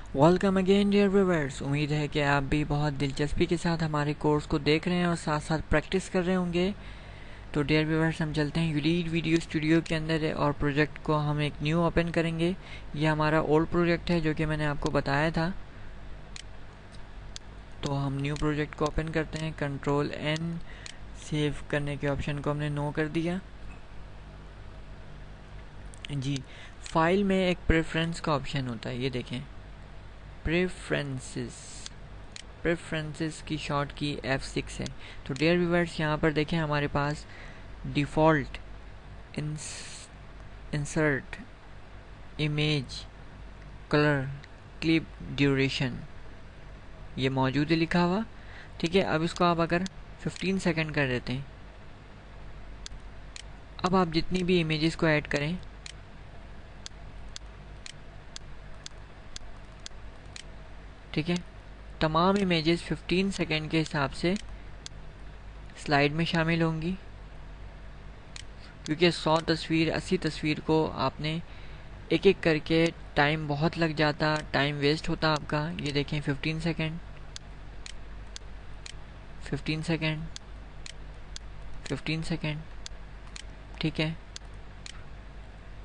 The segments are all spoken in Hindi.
Welcome again dear viewers. उम्मीद है कि आप भी बहुत दिलचस्पी के साथ हमारे कोर्स को देख रहे हैं और साथ साथ प्रैक्टिस कर रहे होंगे। तो डियर व्यूअर्स, हम चलते हैं यूलीड वीडियो स्टूडियो के अंदर और प्रोजेक्ट को हम एक न्यू ओपन करेंगे। ये हमारा ओल्ड प्रोजेक्ट है जो कि मैंने आपको बताया था। तो हम न्यू प्रोजेक्ट को ओपन करते हैं, कंट्रोल एन। सेव करने के ऑप्शन को हमने नो कर दिया जी। फाइल में एक प्रेफरेंस का ऑप्शन होता है, ये देखें, प्रेफरेंसेस। प्रेफरेंसेस की शॉर्ट की F6 है। तो डियर व्यूअर्स, यहाँ पर देखें हमारे पास default insert image colour clip duration ये मौजूद है लिखा हुआ। ठीक है, अब इसको आप अगर 15 सेकंड कर देते हैं। अब आप जितनी भी इमेजेस को ऐड करें, ठीक है, तमाम इमेजेस 15 सेकंड के हिसाब से स्लाइड में शामिल होंगी, क्योंकि 100 तस्वीर 80 तस्वीर को आपने एक एक करके टाइम बहुत लग जाता, टाइम वेस्ट होता आपका। ये देखें 15 सेकंड 15 सेकंड 15 सेकंड। ठीक है,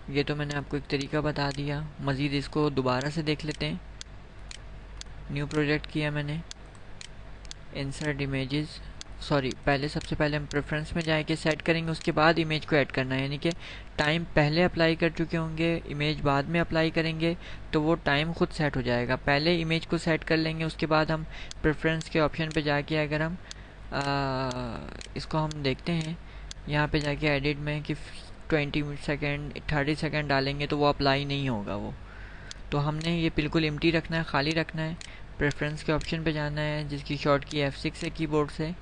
ये तो मैंने आपको एक तरीका बता दिया। मज़ीद इसको दोबारा से देख लेते हैं। न्यू प्रोजेक्ट किया मैंने, इंसर्ट इमेजेस, सॉरी, पहले सबसे पहले हम प्रेफरेंस में जाके सेट करेंगे, उसके बाद इमेज को ऐड करना है। यानी कि टाइम पहले अप्लाई कर चुके होंगे, इमेज बाद में अप्लाई करेंगे तो वो टाइम खुद सेट हो जाएगा। पहले इमेज को सेट कर लेंगे, उसके बाद हम प्रेफरेंस के ऑप्शन पे जाके अगर हम इसको हम देखते हैं, यहाँ पे जाके एडिट में कि 20 सेकेंड 30 सेकेंड डालेंगे तो वो अप्लाई नहीं होगा वो। तो हमने ये बिल्कुल एम्प्टी रखना है, खाली रखना है। प्रेफरेंस के ऑप्शन पे जाना है जिसकी शॉर्ट की F6 है कीबोर्ड से।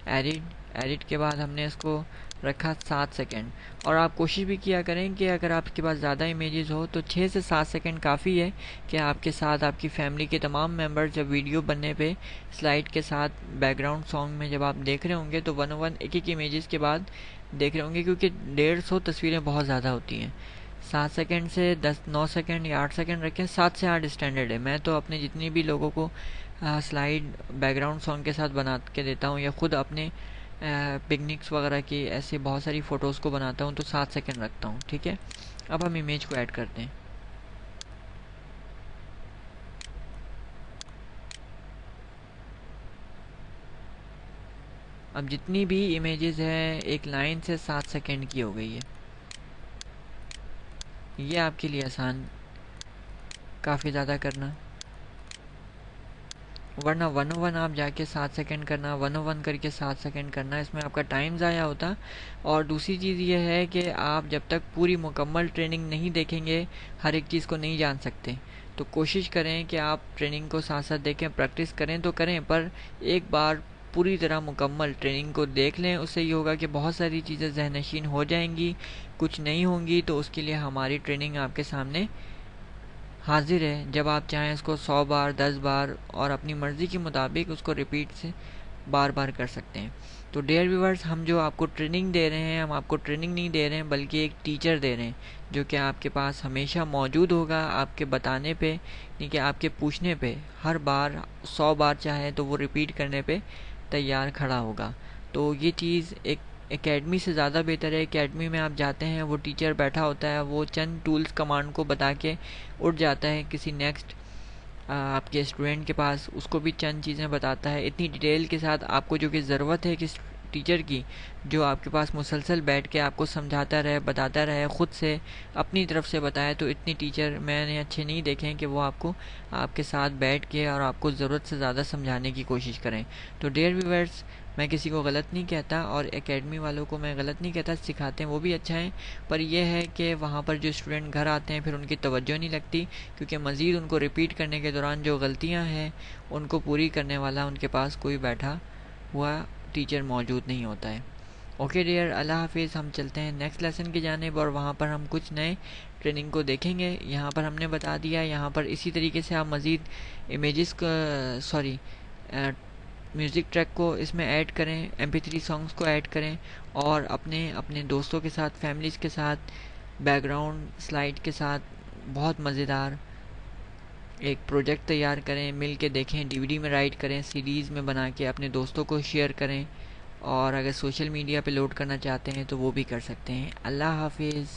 एडिट के बाद हमने इसको रखा 7 सेकेंड। और आप कोशिश भी किया करें कि अगर आपके पास ज़्यादा इमेजेस हो तो 6 से 7 सेकेंड काफ़ी है कि आपके साथ आपकी फैमिली के तमाम मेंबर्स जब वीडियो बनने पे स्लाइड के साथ बैकग्राउंड सॉन्ग में जब आप देख रहे होंगे तो 1 एक एक इमेजेस के बाद देख रहे होंगे, क्योंकि 150 तस्वीरें बहुत ज़्यादा होती हैं। 7 सेकेंड से 9 सेकेंड या 8 सेकेंड रखें, 7 से 8 स्टैंडर्ड है। मैं तो अपने जितनी भी लोगों को स्लाइड बैकग्राउंड सॉन्ग के साथ बना के देता हूँ या खुद अपने पिकनिक्स वगैरह की ऐसे बहुत सारी फ़ोटोज़ को बनाता हूँ तो 7 सेकेंड रखता हूँ। ठीक है, अब हम इमेज को ऐड करते हैं। अब जितनी भी इमेजेस है एक लाइन से 7 सेकेंड की हो गई है। ये आपके लिए आसान काफ़ी ज़्यादा करना, वरना 101 आप जाके 7 सेकंड करना, 101 करके 7 सेकंड करना, इसमें आपका टाइम ज़ाया होता। और दूसरी चीज़ ये है कि आप जब तक पूरी मुकम्मल ट्रेनिंग नहीं देखेंगे हर एक चीज़ को नहीं जान सकते। तो कोशिश करें कि आप ट्रेनिंग को साथ साथ देखें, प्रैक्टिस करें तो करें, पर एक बार पूरी तरह मुकम्मल ट्रेनिंग को देख लें। उससे ये होगा कि बहुत सारी चीज़ें ज़हनशीन हो जाएंगी, कुछ नहीं होंगी। तो उसके लिए हमारी ट्रेनिंग आपके सामने हाजिर है। जब आप चाहें इसको 100 बार 10 बार और अपनी मर्ज़ी के मुताबिक उसको रिपीट से बार बार कर सकते हैं। तो डियर व्यूअर्स, हम जो आपको ट्रेनिंग दे रहे हैं, हम आपको ट्रेनिंग नहीं दे रहे हैं बल्कि एक टीचर दे रहे हैं जो कि आपके पास हमेशा मौजूद होगा, आपके बताने पे, यानी कि आपके पूछने पे हर बार 100 बार चाहे तो वो रिपीट करने पे तैयार खड़ा होगा। तो ये चीज़ एक एकेडमी से ज़्यादा बेहतर है। एकेडमी में आप जाते हैं, वो टीचर बैठा होता है, वो चंद टूल्स कमांड को बता के उठ जाता है किसी नेक्स्ट आपके स्टूडेंट के पास, उसको भी चंद चीज़ें बताता है इतनी डिटेल के साथ आपको जो कि ज़रूरत है कि टीचर की, जो आपके पास मुसलसल बैठ के आपको समझाता रहे, बताता रहे, ख़ुद से अपनी तरफ से बताए। तो इतनी टीचर मैंने अच्छे नहीं देखे हैं कि वो आपको आपके साथ बैठ के और आपको ज़रूरत से ज़्यादा समझाने की कोशिश करें। तो डियर व्यूअर्स, मैं किसी को गलत नहीं कहता और एकेडमी वालों को मैं गलत नहीं कहता, सिखाते हैं वो भी अच्छा है। पर यह है कि वहाँ पर जो स्टूडेंट घर आते हैं फिर उनकी तवज्जो नहीं लगती, क्योंकि मज़ीद उनको रिपीट करने के दौरान जो गलतियाँ हैं उनको पूरी करने वाला उनके पास कोई बैठा हुआ टीचर मौजूद नहीं होता है। ओके डियर, अल्लाह हाफिज़। हम चलते हैं नेक्स्ट लेसन की जानिब और वहाँ पर हम कुछ नए ट्रेनिंग को देखेंगे। यहाँ पर हमने बता दिया, यहाँ पर इसी तरीके से आप मज़ीद इमेजेस का, सॉरी, म्यूज़िक ट्रैक को इसमें ऐड करें, MP3 सॉन्ग्स को ऐड करें और अपने अपने दोस्तों के साथ, फैमिलीज़ के साथ, बैकग्राउंड स्लाइड के साथ बहुत मज़ेदार एक प्रोजेक्ट तैयार करें, मिल के देखें, डीवीडी में राइट करें, सीरीज़ में बना के अपने दोस्तों को शेयर करें, और अगर सोशल मीडिया पे लोड करना चाहते हैं तो वो भी कर सकते हैं। अल्लाह हाफिज़।